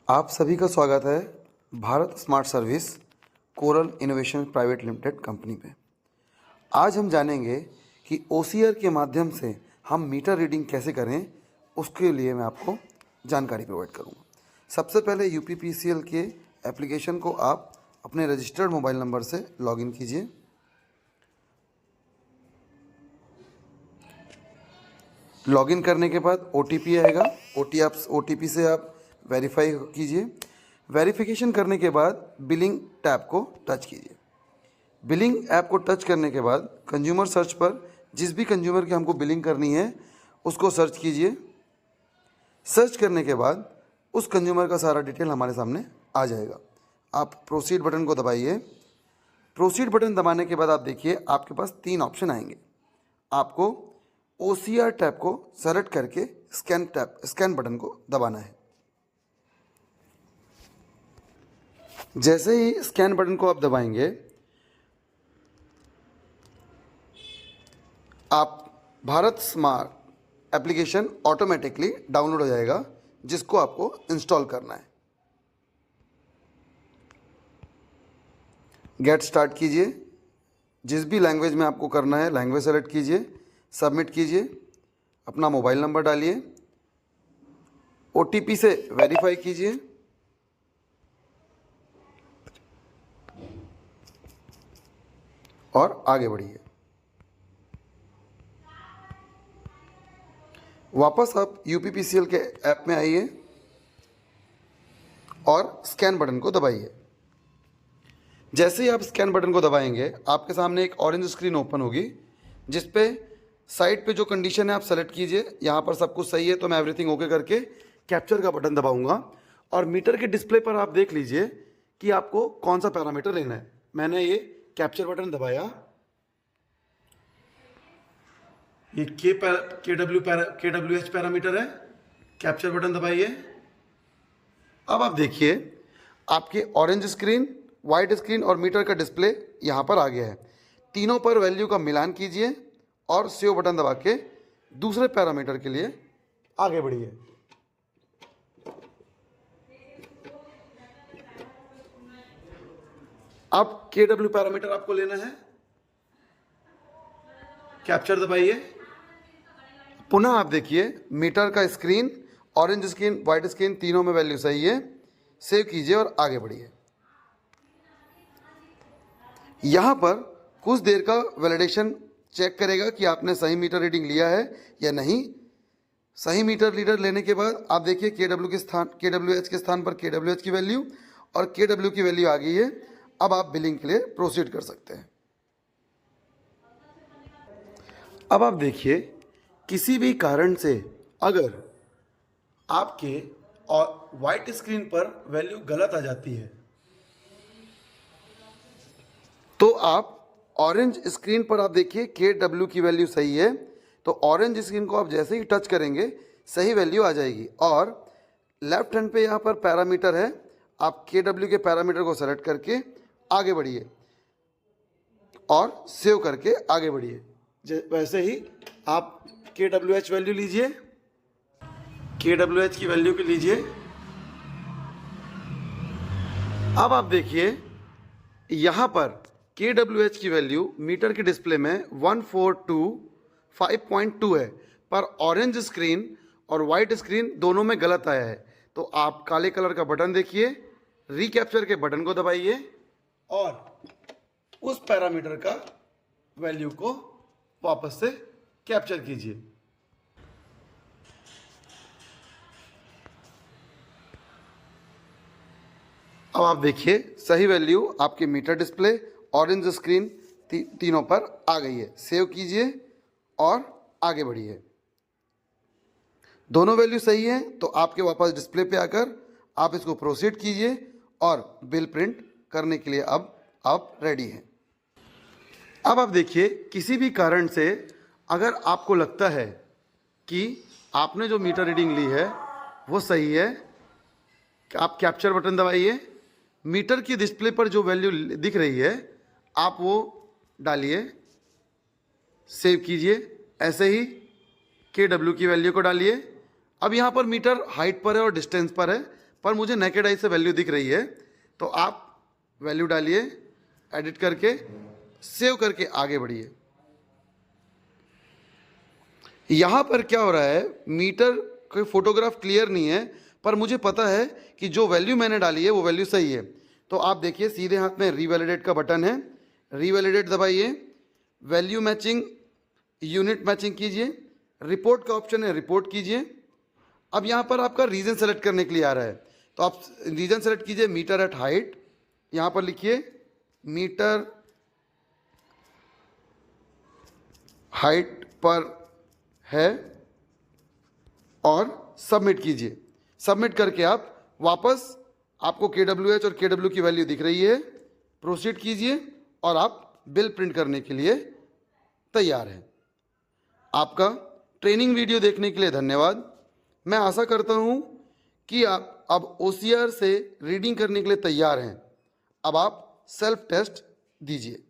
आप सभी का स्वागत है Bharat smart service coral innovation private limited company पे। आज हम जानेंगे कि ओसीआर के माध्यम से हम मीटर रीडिंग कैसे करें, उसके लिए मैं आपको जानकारी प्रोवाइड करूंगा। सबसे पहले यूपीपीसीएल के एप्लीकेशन को आप अपने रजिस्टर्ड मोबाइल नंबर से लॉगिन कीजिए। लॉगिन करने के बाद ओटीपी आएगा। ओटीपी से आप वेरीफाई कीजिए। वेरिफिकेशन करने के बाद बिलिंग टैब को टच कीजिए। बिलिंग ऐप को टच करने के बाद कंज्यूमर सर्च पर जिस भी कंज्यूमर की हमको बिलिंग करनी है उसको सर्च कीजिए। सर्च करने के बाद उस कंज्यूमर का सारा डिटेल हमारे सामने आ जाएगा। आप प्रोसीड बटन को दबाइए। प्रोसीड बटन दबाने के बाद आप देखिए आपके पास 3 ऑप्शन आएंगे। आपको ओसीआर टैब को सेलेक्ट करके स्कैन बटन को दबाना है। जैसे ही स्कैन बटन को आप दबाएंगे, आप Bharat smart application automatically download हो जाएगा, जिसको आपको इंस्टॉल करना है। गेट स्टार्ट कीजिए। जिस भी लैंग्वेज में आपको करना है लैंग्वेज सेलेक्ट कीजिए, सबमिट कीजिए, अपना मोबाइल नंबर डालिए, ओटीपी से वेरीफाई कीजिए और आगे बढ़िए। वापस आप यूपीपीसीएल के ऐप में आइए और स्कैन बटन को दबाइए। जैसे ही आप स्कैन बटन को दबाएंगे, आपके सामने एक ऑरेंज स्क्रीन ओपन होगी, जिस पे साइड पे जो कंडीशन है आप सेलेक्ट कीजिए। यहाँ पर सब कुछ सही है तो मैं एवरीथिंग ओके करके कैप्चर का बटन दबाऊंगा और मीटर के डिस्प्ले पर आप देख लीजिए कि आपको कौन सा पैरामीटर लेना है। मैंने ये कैप्चर बटन दबाया, ये KWH पैरामीटर है। कैप्चर बटन दबाइए। अब आप देखिए आपके ऑरेंज स्क्रीन, वाइट स्क्रीन और मीटर का डिस्प्ले यहाँ पर आ गया है। तीनों पर वैल्यू का मिलान कीजिए और सेव बटन दबा के दूसरे पैरामीटर के लिए आगे बढ़िए। अब KW पैरामीटर आपको लेना है। कैप्चर दबाइए। पुनः आप देखिए मीटर का screen, orange screen, white screen तीनों में वैल्यू सही है। सेव कीजिए और आगे बढ़िए। यहाँ पर कुछ देर का वैलिडेशन चेक करेगा कि आपने सही मीटर रीडिंग लिया है या नहीं। सही मीटर रीडर लेने के बाद आप देखिए KWH के स्थान पर KWH की वैल्यू और KW की वैल्यू आ गई है। अब आप बिलिंग के लिए प्रोसीड कर सकते हैं। अब आप देखिए किसी भी कारण से अगर आपके और वाइट स्क्रीन पर वैल्यू गलत आ जाती है तो आप ऑरेंज स्क्रीन पर आप देखिए KW की वैल्यू सही है, तो ऑरेंज स्क्रीन को आप जैसे ही टच करेंगे सही वैल्यू आ जाएगी। और लेफ्ट हैंड पे यहाँ पर पैरामीटर है, आप KW के पैरामीटर को सेलेक्ट करके आगे बढ़िए और सेव करके आगे बढ़िए। वैसे ही आप KWH वैल्यू लीजिए, KWH की वैल्यू की लीजिए। अब आप देखिए यहाँ पर KWH की वैल्यू मीटर के डिस्प्ले में 1425.2 है, पर ऑरेंज स्क्रीन और वाइट स्क्रीन दोनों में गलत आया है। तो आप काले कलर का बटन देखिए, रिकैप्चर के बटन को दबाइए और उस पैरामीटर का वैल्यू को वापस से कैप्चर कीजिए। अब आप देखिए सही वैल्यू आपके मीटर डिस्प्ले, ऑरेंज स्क्रीन तीनों पर आ गई है। सेव कीजिए और आगे बढ़िए। दोनों वैल्यू सही है तो आपके वापस डिस्प्ले पे आकर आप इसको प्रोसीड कीजिए और बिल प्रिंट करने के लिए अब आप रेडी हैं। अब आप देखिए किसी भी कारण से अगर आपको लगता है कि आपने जो मीटर रीडिंग ली है वो सही है, आप कैप्चर बटन दबाइए। मीटर की डिस्प्ले पर जो वैल्यू दिख रही है आप वो डालिए, सेव कीजिए। ऐसे ही KW की वैल्यू को डालिए। अब यहाँ पर मीटर हाइट पर है और डिस्टेंस पर है, पर मुझे नेकेड आई से वैल्यू दिख रही है, तो आप वैल्यू डालिए, एडिट करके सेव करके आगे बढ़िए। यहाँ पर क्या हो रहा है, मीटर कोई फोटोग्राफ क्लियर नहीं है, पर मुझे पता है कि जो वैल्यू मैंने डाली है वो वैल्यू सही है। तो आप देखिए सीधे हाथ में रीवैलिडेट का बटन है, रीवैलिडेट दबाइए, वैल्यू मैचिंग, यूनिट मैचिंग कीजिए, रिपोर्ट का ऑप्शन है, रिपोर्ट कीजिए। अब यहाँ पर आपका रीजन सेलेक्ट करने के लिए आ रहा है, तो आप रीजन सेलेक्ट कीजिए, मीटर एट हाइट, यहाँ पर लिखिए मीटर हाइट पर है और सबमिट कीजिए। सबमिट करके आप वापस, आपको KWH और KW की वैल्यू दिख रही है, प्रोसीड कीजिए और आप बिल प्रिंट करने के लिए तैयार हैं। आपका ट्रेनिंग वीडियो देखने के लिए धन्यवाद। मैं आशा करता हूं कि आप अब OCR से रीडिंग करने के लिए तैयार हैं। अब आप सेल्फ टेस्ट दीजिए।